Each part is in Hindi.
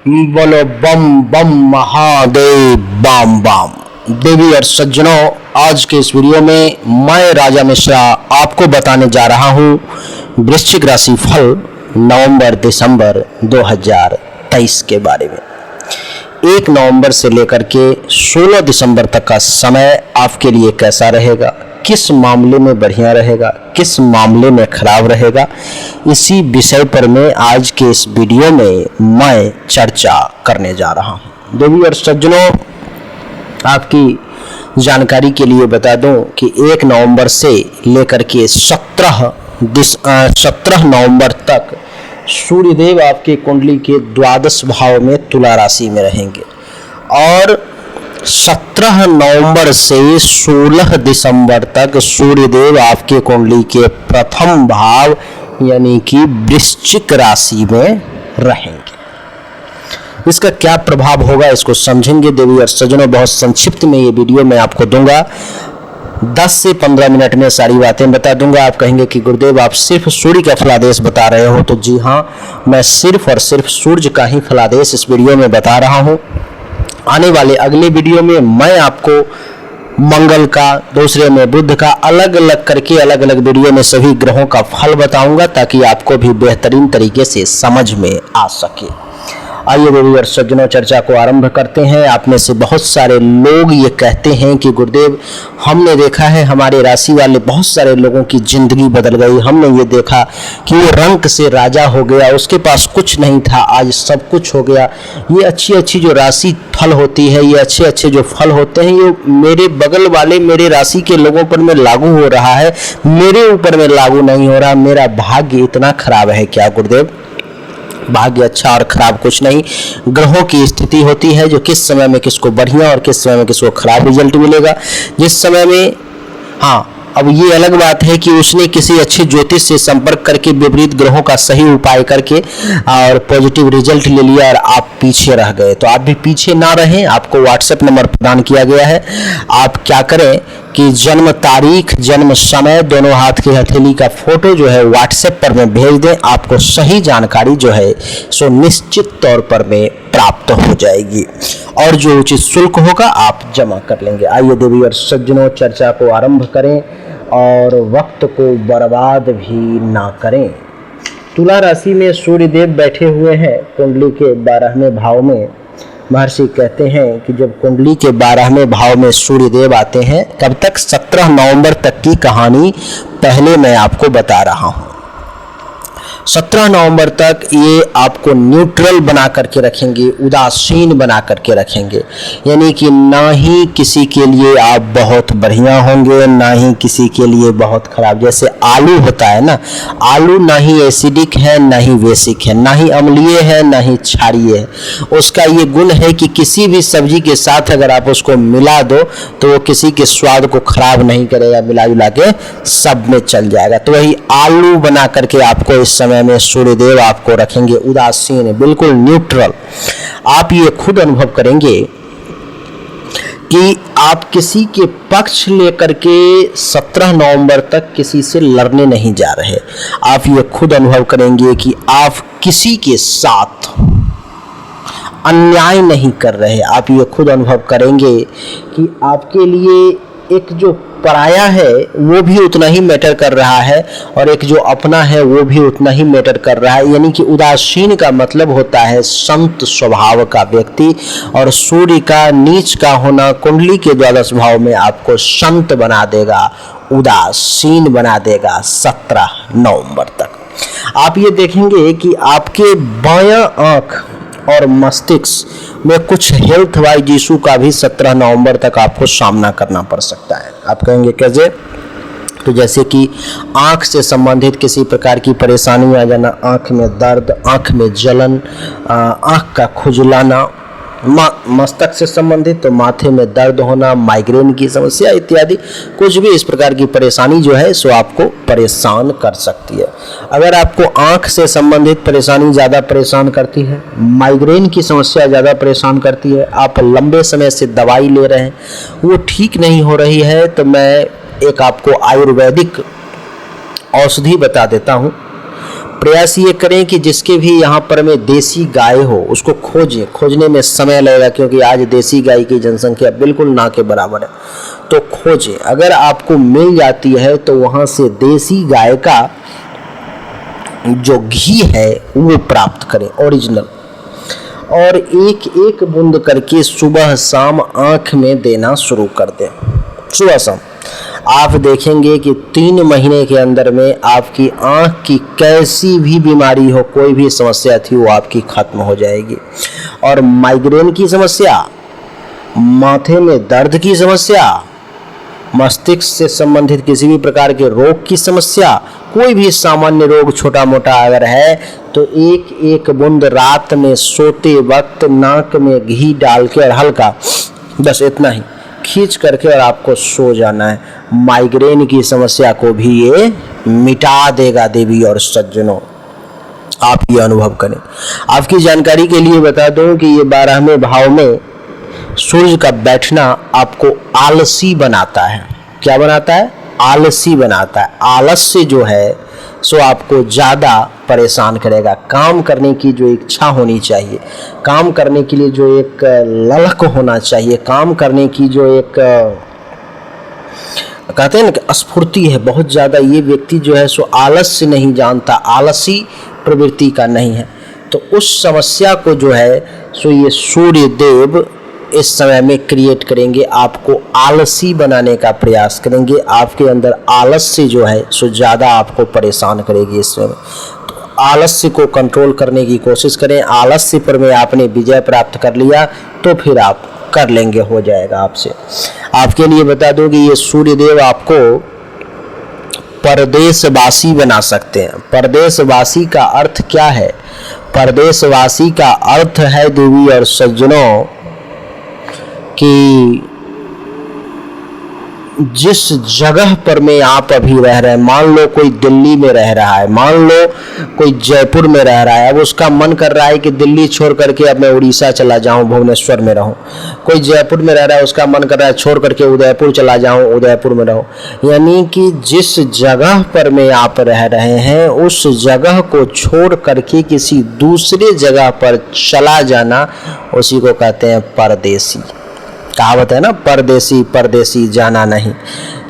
बोलो बम बम महादेव बम बम। देवी और सज्जनों, आज के इस वीडियो में मैं राजा मिश्रा आपको बताने जा रहा हूँ वृश्चिक राशि फल नवंबर दिसंबर 2023 के बारे में। 1 नवंबर से लेकर के 16 दिसंबर तक का समय आपके लिए कैसा रहेगा, किस मामले में बढ़िया रहेगा, किस मामले में खराब रहेगा, इसी विषय पर मैं आज के इस वीडियो में मैं चर्चा करने जा रहा हूं। देवी और सज्जनों, आपकी जानकारी के लिए बता दूं कि 1 नवंबर से लेकर के 17 नवंबर तक सूर्यदेव आपके कुंडली के द्वादश भाव में तुला राशि में रहेंगे और 17 नवंबर से 16 दिसंबर तक सूर्यदेव आपके कुंडली के प्रथम भाव यानी कि वृश्चिक राशि में रहेंगे। इसका क्या प्रभाव होगा इसको समझेंगे देवी और सज्जनों। बहुत संक्षिप्त में ये वीडियो मैं आपको दूंगा, 10 से 15 मिनट में सारी बातें बता दूंगा। आप कहेंगे कि गुरुदेव आप सिर्फ सूर्य का फलादेश बता रहे हो, तो जी हाँ, मैं सिर्फ और सिर्फ सूर्य का ही फलादेश इस वीडियो में बता रहा हूँ। आने वाले अगले वीडियो में मैं आपको मंगल का, दूसरे में बुध का, अलग अलग करके अलग अलग वीडियो में सभी ग्रहों का फल बताऊंगा ताकि आपको भी बेहतरीन तरीके से समझ में आ सके। आइए देवी और सज्जनों, चर्चा को आरंभ करते हैं। आप में से बहुत सारे लोग ये कहते हैं कि गुरुदेव हमने देखा है हमारे राशि वाले बहुत सारे लोगों की जिंदगी बदल गई। हमने ये देखा कि वो रंक से राजा हो गया, उसके पास कुछ नहीं था, आज सब कुछ हो गया। ये अच्छी अच्छी जो राशि फल होती है, ये अच्छे अच्छे जो फल होते हैं, ये मेरे बगल वाले मेरे राशि के लोगों पर में लागू हो रहा है, मेरे ऊपर में लागू नहीं हो रहा। मेरा भाग्य इतना खराब है क्या गुरुदेव? भाग्य अच्छा और खराब कुछ नहीं, ग्रहों की स्थिति होती है जो किस समय में किसको बढ़िया और किस समय में किसको खराब रिजल्ट मिलेगा। जिस समय में, हाँ, अब ये अलग बात है कि उसने किसी अच्छे ज्योतिष से संपर्क करके विपरीत ग्रहों का सही उपाय करके और पॉजिटिव रिजल्ट ले लिया और आप पीछे रह गए, तो आप भी पीछे ना रहें। आपको व्हाट्सएप नंबर प्रदान किया गया है। आप क्या करें कि जन्म तारीख, जन्म समय, दोनों हाथ की हथेली का फोटो जो है व्हाट्सएप पर में भेज दें। आपको सही जानकारी जो है सो निश्चित तौर पर में प्राप्त हो जाएगी और जो उचित शुल्क होगा आप जमा कर लेंगे। आइए देवी और सज्जनों, चर्चा को आरंभ करें और वक्त को बर्बाद भी ना करें। तुला राशि में सूर्यदेव बैठे हुए हैं कुंडली के 12वें भाव में। महर्षि कहते हैं कि जब कुंडली के 12वें भाव में सूर्यदेव आते हैं, कब तक? 17 नवंबर तक की कहानी पहले मैं आपको बता रहा हूं। 17 नवंबर तक ये आपको न्यूट्रल बना करके रखेंगे, उदासीन बना करके रखेंगे, यानी कि ना ही किसी के लिए आप बहुत बढ़िया होंगे, ना ही किसी के लिए बहुत खराब। जैसे आलू होता है ना, आलू ना ही एसिडिक है ना ही बेसिक है, ना ही अम्लीय है ना ही क्षारीय है। उसका ये गुण है कि किसी भी सब्जी के साथ अगर आप उसको मिला दो तो वो किसी के स्वाद को खराब नहीं करेगा, मिला जुला के सब में चल जाएगा। तो वही आलू बना करके आपको इस समय में सूर्यदेव आपको रखेंगे, उदासीन, बिल्कुल न्यूट्रल। आप ये खुद अनुभव करेंगे कि आप किसी के पक्ष लेकर के 17 नवंबर तक किसी से लड़ने नहीं जा रहे। आप ये खुद अनुभव करेंगे कि आप किसी के साथ अन्याय नहीं कर रहे। आप ये खुद अनुभव करेंगे कि आपके लिए एक जो पराया है वो भी उतना ही मैटर कर रहा है और एक जो अपना है वो भी उतना ही मैटर कर रहा है। यानी कि उदासीन का मतलब होता है संत स्वभाव का व्यक्ति, और सूर्य का नीच का होना कुंडली के द्वादश भाव में आपको संत बना देगा, उदासीन बना देगा 17 नवंबर तक। आप ये देखेंगे कि आपके बायां आंख और मस्तिष्क में कुछ हेल्थ वाइज इशू का भी 17 नवंबर तक आपको सामना करना पड़ सकता है। आप कहेंगे कैसे? तो जैसे कि आँख से संबंधित किसी प्रकार की परेशानी आ जाना, आँख में दर्द, आँख में जलन, आँख का खुजलाना, मस्तक से संबंधित तो माथे में दर्द होना, माइग्रेन की समस्या इत्यादि कुछ भी इस प्रकार की परेशानी जो है सो आपको परेशान कर सकती है। अगर आपको आंख से संबंधित परेशानी ज़्यादा परेशान करती है, माइग्रेन की समस्या ज़्यादा परेशान करती है, आप लंबे समय से दवाई ले रहे हैं, वो ठीक नहीं हो रही है, तो मैं एक आपको आयुर्वेदिक औषधि बता देता हूँ। प्रयास ये करें कि जिसके भी यहाँ पर में देसी गाय हो उसको खोजें। खोजने में समय लगेगा क्योंकि आज देसी गाय की जनसंख्या बिल्कुल ना के बराबर है, तो खोजें। अगर आपको मिल जाती है तो वहाँ से देसी गाय का जो घी है वो प्राप्त करें ओरिजिनल, और एक एक बूंद करके सुबह शाम आँख में देना शुरू कर दें। सुबह शाम आप देखेंगे कि 3 महीने के अंदर में आपकी आँख की कैसी भी बीमारी हो, कोई भी समस्या थी, वो आपकी खत्म हो जाएगी। और माइग्रेन की समस्या, माथे में दर्द की समस्या, मस्तिष्क से संबंधित किसी भी प्रकार के रोग की समस्या, कोई भी सामान्य रोग छोटा मोटा अगर है तो एक एक बूंद रात में सोते वक्त नाक में घी डाल के और हल्का, बस इतना ही खींच करके और आपको सो जाना है। माइग्रेन की समस्या को भी ये मिटा देगा देवी और सज्जनों, आप ये अनुभव करें। आपकी जानकारी के लिए बता दूं कि ये 12वें भाव में सूर्य का बैठना आपको आलसी बनाता है। क्या बनाता है? आलसी बनाता है। आलस्य जो है सो आपको ज़्यादा परेशान करेगा। काम करने की जो इच्छा होनी चाहिए, काम करने के लिए जो एक ललक होना चाहिए, काम करने की जो एक कहते हैं ना कि स्फूर्ति है बहुत ज़्यादा, ये व्यक्ति जो है सो आलस्य नहीं जानता, आलसी प्रवृत्ति का नहीं है। तो उस समस्या को जो है सो ये सूर्य देव इस समय में क्रिएट करेंगे, आपको आलसी बनाने का प्रयास करेंगे। आपके अंदर आलस्य जो है सो ज़्यादा आपको परेशान करेगी इस समय। तो आलस्य को कंट्रोल करने की कोशिश करें। आलस्य पर में आपने विजय प्राप्त कर लिया तो फिर आप कर लेंगे, हो जाएगा आपसे। आपके लिए बता दूं कि ये सूर्यदेव आपको परदेशवासी बना सकते हैं। परदेशवासी का अर्थ क्या है? परदेशवासी का अर्थ है देवी और सज्जनों कि जिस जगह पर में आप अभी रह रहे हैं, मान लो कोई दिल्ली में रह रहा है, मान लो कोई जयपुर में रह रहा है, अब उसका मन कर रहा है कि दिल्ली छोड़ करके अब मैं उड़ीसा चला जाऊं, भुवनेश्वर में रहूं। कोई जयपुर में रह रहा है, उसका मन कर रहा है छोड़ करके उदयपुर चला जाऊं, उदयपुर में रहूं। यानी कि जिस जगह पर में आप रह रहे हैं उस जगह को छोड़ करके किसी दूसरे जगह पर चला जाना, उसी को कहते हैं परदेसी। कहावत है ना, परदेसी परदेसी जाना नहीं।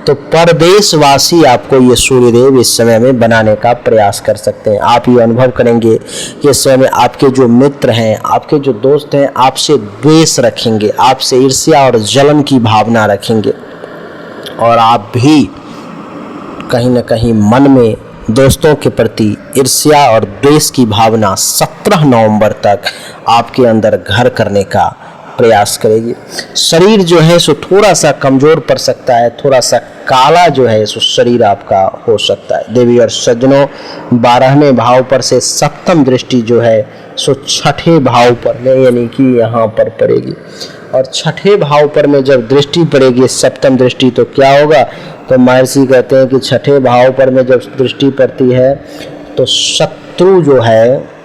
तो परदेशवासी आपको ये सूर्यदेव इस समय में बनाने का प्रयास कर सकते हैं। आप ये अनुभव करेंगे कि इस समय में आपके जो मित्र हैं, आपके जो दोस्त हैं, आपसे द्वेष रखेंगे, आपसे ईर्ष्या और जलन की भावना रखेंगे, और आप भी कहीं ना कहीं मन में दोस्तों के प्रति ईर्ष्या और द्वेष की भावना 17 नवंबर तक आपके अंदर घर करने का प्रयास करेगी। शरीर जो है सो थोड़ा सा कमजोर पड़ सकता है, थोड़ा सा काला जो है सो शरीर आपका हो सकता है। देवी और सज्जनों, 12वें भाव पर से सप्तम दृष्टि जो है सो 6ठे भाव पर में यानी कि यहाँ पर पड़ेगी, और 6ठे भाव पर में जब दृष्टि पड़ेगी सप्तम दृष्टि, तो क्या होगा? तो महर्षि कहते हैं कि 6ठे भाव पर में जब दृष्टि पड़ती है तो शत्रु जो है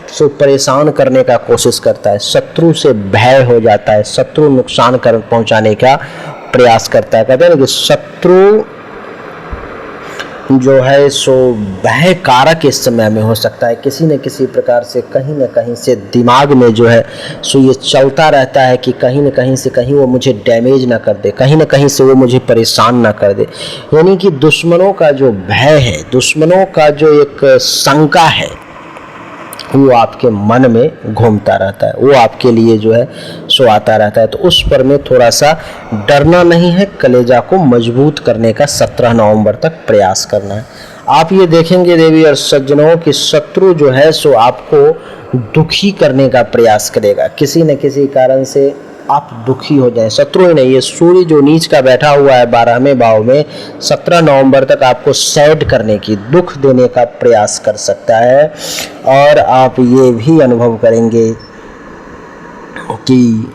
सो परेशान करने का कोशिश करता है, शत्रु से भय हो जाता है, शत्रु नुकसान कर पहुंचाने का प्रयास करता है। कहते हैं ना कि शत्रु जो है सो भय कारक इस समय में हो सकता है। किसी न किसी प्रकार से कहीं न कहीं से दिमाग में जो है सो ये चलता रहता है कि कहीं न कहीं से कहीं वो मुझे डैमेज ना कर दे, कहीं न कहीं से वो मुझे परेशान ना कर दे। यानी कि दुश्मनों का जो भय है, दुश्मनों का जो एक शंका है, वो आपके मन में घूमता रहता है, वो आपके लिए जो है सो आता रहता है। तो उस पर में थोड़ा सा डरना नहीं है, कलेजा को मजबूत करने का 17 नवंबर तक प्रयास करना है। आप ये देखेंगे देवी और सज्जनों कि शत्रु जो है सो आपको दुखी करने का प्रयास करेगा, किसी न किसी कारण से आप दुखी हो जाएं। शत्रु ही नहीं, ये सूर्य जो नीच का बैठा हुआ है 12वें भाव में 17 नवंबर तक आपको सैड करने की, दुख देने का प्रयास कर सकता है। और आप ये भी अनुभव करेंगे कि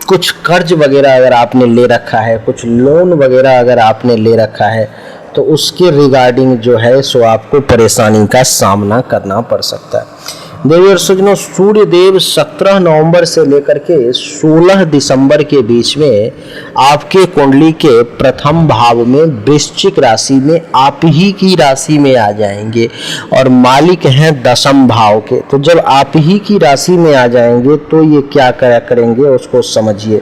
कुछ कर्ज वगैरह अगर आपने ले रखा है, कुछ लोन वगैरह अगर आपने ले रखा है, तो उसके रिगार्डिंग जो है सो आपको परेशानी का सामना करना पड़ सकता है। देवी और सज्जनों, सूर्य देव 17 नवंबर से लेकर के 16 दिसंबर के बीच में आपके कुंडली के प्रथम भाव में वृश्चिक राशि में आप ही की राशि में आ जाएंगे और मालिक हैं दशम भाव के। तो जब आप ही की राशि में आ जाएंगे तो ये क्या करेंगे उसको समझिए।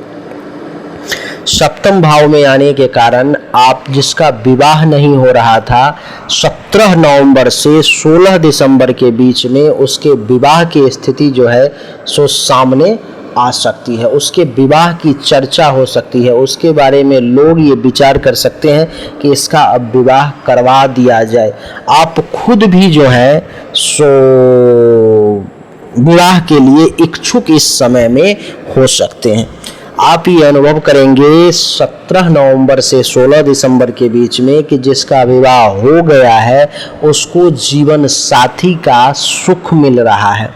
सप्तम भाव में आने के कारण आप जिसका विवाह नहीं हो रहा था 17 नवंबर से 16 दिसंबर के बीच में उसके विवाह की स्थिति जो है सो सामने आ सकती है, उसके विवाह की चर्चा हो सकती है, उसके बारे में लोग ये विचार कर सकते हैं कि इसका अब विवाह करवा दिया जाए। आप खुद भी जो है सो विवाह के लिए इच्छुक इस समय में हो सकते हैं। आप ये अनुभव करेंगे 17 नवंबर से 16 दिसंबर के बीच में कि जिसका विवाह हो गया है उसको जीवन साथी का सुख मिल रहा है।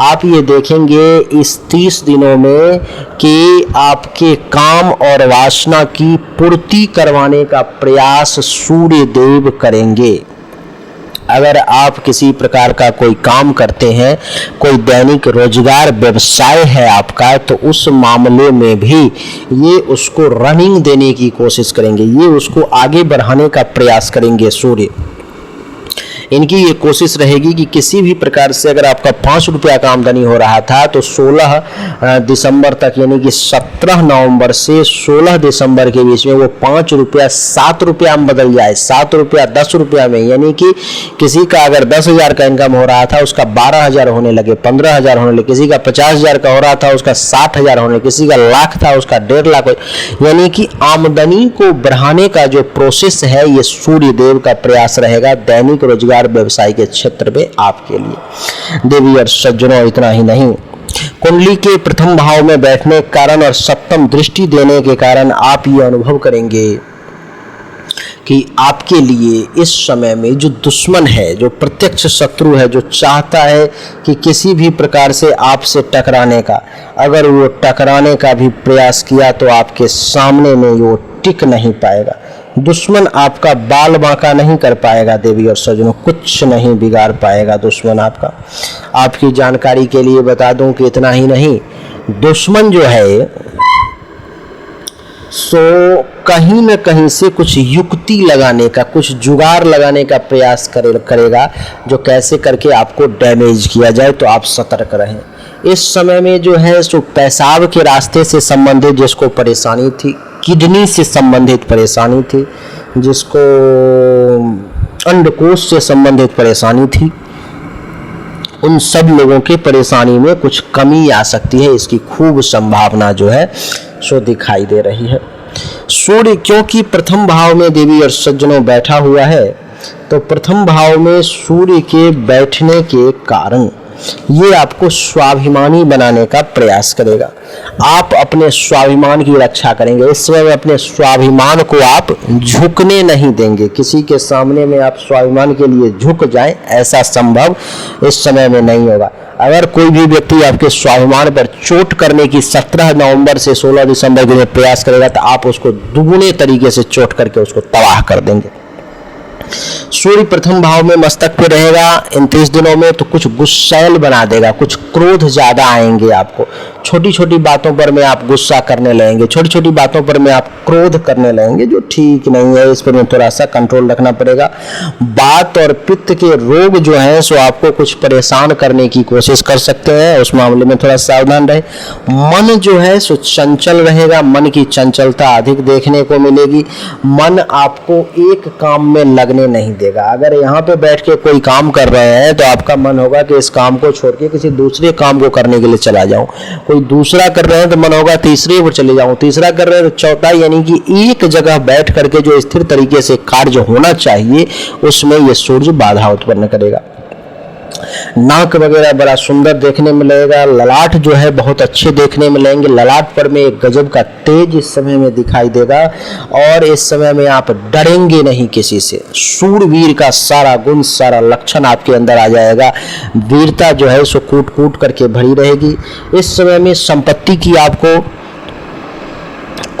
आप ये देखेंगे इस 30 दिनों में कि आपके काम और वासना की पूर्ति करवाने का प्रयास सूर्य देव करेंगे। अगर आप किसी प्रकार का कोई काम करते हैं, कोई दैनिक रोजगार व्यवसाय है आपका, तो उस मामले में भी ये उसको रनिंग देने की कोशिश करेंगे, ये उसको आगे बढ़ाने का प्रयास करेंगे सूर्य। इनकी ये कोशिश रहेगी कि किसी भी प्रकार से अगर आपका 5 रुपया का आमदनी हो रहा था तो 16 दिसंबर तक यानी कि 17 नवंबर से 16 दिसंबर के बीच में वो 5 रुपया 7 रुपया में बदल जाए, 7 रुपया 10 रुपया में। यानी कि किसी का अगर 10,000 का इनकम हो रहा था उसका 12,000 होने लगे, 15,000 होने लगे, किसी का 50,000 का हो रहा था उसका 60,000 होने, किसी का लाख था उसका 1.5 लाख। यानी कि आमदनी को बढ़ाने का जो प्रोसेस है ये सूर्य देव का प्रयास रहेगा दैनिक रोजगार व्यवसाय के क्षेत्र में आपके लिए। देवी और सज्जनों, इतना ही नहीं, कुंडली के प्रथम भाव में बैठने के कारण और सप्तम दृष्टि देने के कारण आप ये अनुभव करेंगे कि आपके लिए इस समय में जो दुश्मन है, जो प्रत्यक्ष शत्रु है, जो चाहता है कि किसी भी प्रकार से आपसे टकराने का, अगर वो टकराने का भी प्रयास किया तो आपके सामने में वो टिक नहीं पाएगा। दुश्मन आपका बाल बांका नहीं कर पाएगा देवी और सज्जनों, कुछ नहीं बिगाड़ पाएगा दुश्मन आपका। आपकी जानकारी के लिए बता दूं कि इतना ही नहीं, दुश्मन जो है सो कहीं न कहीं से कुछ युक्ति लगाने का, कुछ जुगाड़ लगाने का प्रयास करेगा जो कैसे करके आपको डैमेज किया जाए। तो आप सतर्क रहें। इस समय में जो है सो पेशाब के रास्ते से संबंधित जिसको परेशानी थी, किडनी से संबंधित परेशानी थी, जिसको अंडकोश से संबंधित परेशानी थी, उन सब लोगों के परेशानी में कुछ कमी आ सकती है। इसकी खूब संभावना जो है सो दिखाई दे रही है। सूर्य क्योंकि प्रथम भाव में देवी और सज्जनों बैठा हुआ है, तो प्रथम भाव में सूर्य के बैठने के कारण ये आपको स्वाभिमानी बनाने का प्रयास करेगा। आप अपने स्वाभिमान की रक्षा करेंगे। इस समय अपने स्वाभिमान को आप झुकने नहीं देंगे। किसी के सामने में आप स्वाभिमान के लिए झुक जाएं, ऐसा संभव इस समय में नहीं होगा। अगर कोई भी व्यक्ति आपके स्वाभिमान पर चोट करने की 17 नवंबर से 16 दिसंबर के लिए प्रयास करेगा तो आप उसको दुगने तरीके से चोट करके उसको तबाह कर देंगे। सूर्य प्रथम भाव में मस्तक पे रहेगा इन 30 दिनों में, तो कुछ गुस्सैल बना देगा, कुछ क्रोध ज्यादा आएंगे आपको। छोटी छोटी बातों पर में आप गुस्सा करने लगेंगे, छोटी छोटी बातों पर में आप क्रोध करने लगेंगे, जो ठीक नहीं है। इस पर में थोड़ा सा कंट्रोल रखना पड़ेगा। बात और पित्त के रोग जो हैं सो आपको कुछ परेशान करने की कोशिश कर सकते हैं, उस मामले में थोड़ा सावधान रहे। मन जो है सो चंचल रहेगा, मन की चंचलता अधिक देखने को मिलेगी। मन आपको एक काम में लगने नहीं देगा। अगर यहाँ पे बैठ के कोई काम कर रहे हैं तो आपका मन होगा कि इस काम को छोड़ के किसी दूसरे काम को करने के लिए चला जाऊं। कोई दूसरा कर रहे हैं तो मन होगा तीसरे पर चले जाऊं, तीसरा कर रहे हैं तो चौथा। यानी कि एक जगह बैठ करके जो स्थिर तरीके से कार्य होना चाहिए उसमें ये सूर्य बाधा उत्पन्न करेगा। नाक वगैरह बड़ा सुंदर देखने में लगेगा। ललाट जो है बहुत अच्छे देखने में लगेंगे। ललाट पर में एक गजब का तेज इस समय में दिखाई देगा और इस समय में आप डरेंगे नहीं किसी से। शूरवीर का सारा गुण, सारा लक्षण आपके अंदर आ जाएगा। वीरता जो है सो कूट कूट करके भरी रहेगी। इस समय में संपत्ति की आपको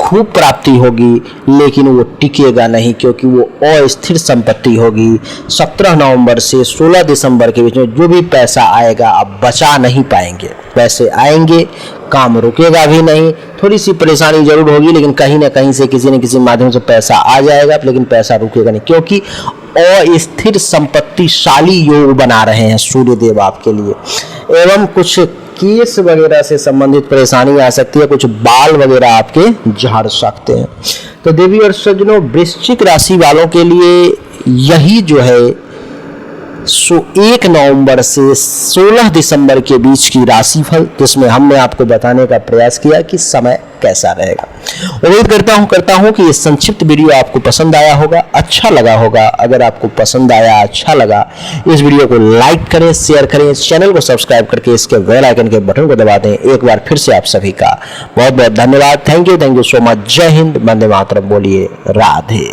खूब प्राप्ति होगी, लेकिन वो टिकेगा नहीं क्योंकि वो अस्थिर संपत्ति होगी। 17 नवंबर से 16 दिसंबर के बीच में जो भी पैसा आएगा आप बचा नहीं पाएंगे। पैसे आएंगे, काम रुकेगा भी नहीं, थोड़ी सी परेशानी जरूर होगी, लेकिन कहीं ना कहीं से किसी न किसी माध्यम से पैसा आ जाएगा, लेकिन पैसा रुकेगा नहीं क्योंकि अस्थिर संपत्तिशाली योग बना रहे हैं सूर्यदेव आपके लिए। एवं कुछ केस वगैरह से संबंधित परेशानी आ सकती है, कुछ बाल वगैरह आपके झड़ सकते हैं। तो देवी और सज्जनों, वृश्चिक राशि वालों के लिए यही जो है 1 नवंबर से 16 दिसंबर के बीच की राशिफल, जिसमें हमने आपको बताने का प्रयास किया कि समय कैसा रहेगा। उम्मीद करता हूं कि ये संक्षिप्त वीडियो आपको पसंद आया होगा, अच्छा लगा होगा। अगर आपको पसंद आया, अच्छा लगा, इस वीडियो को लाइक करें, शेयर करें, इस चैनल को सब्सक्राइब करके इसके बेल आइकन के बटन को दबा दें। एक बार फिर से आप सभी का बहुत बहुत धन्यवाद। Thank you so much. जय हिंद, वंदे मातरम। बोलिए राधे।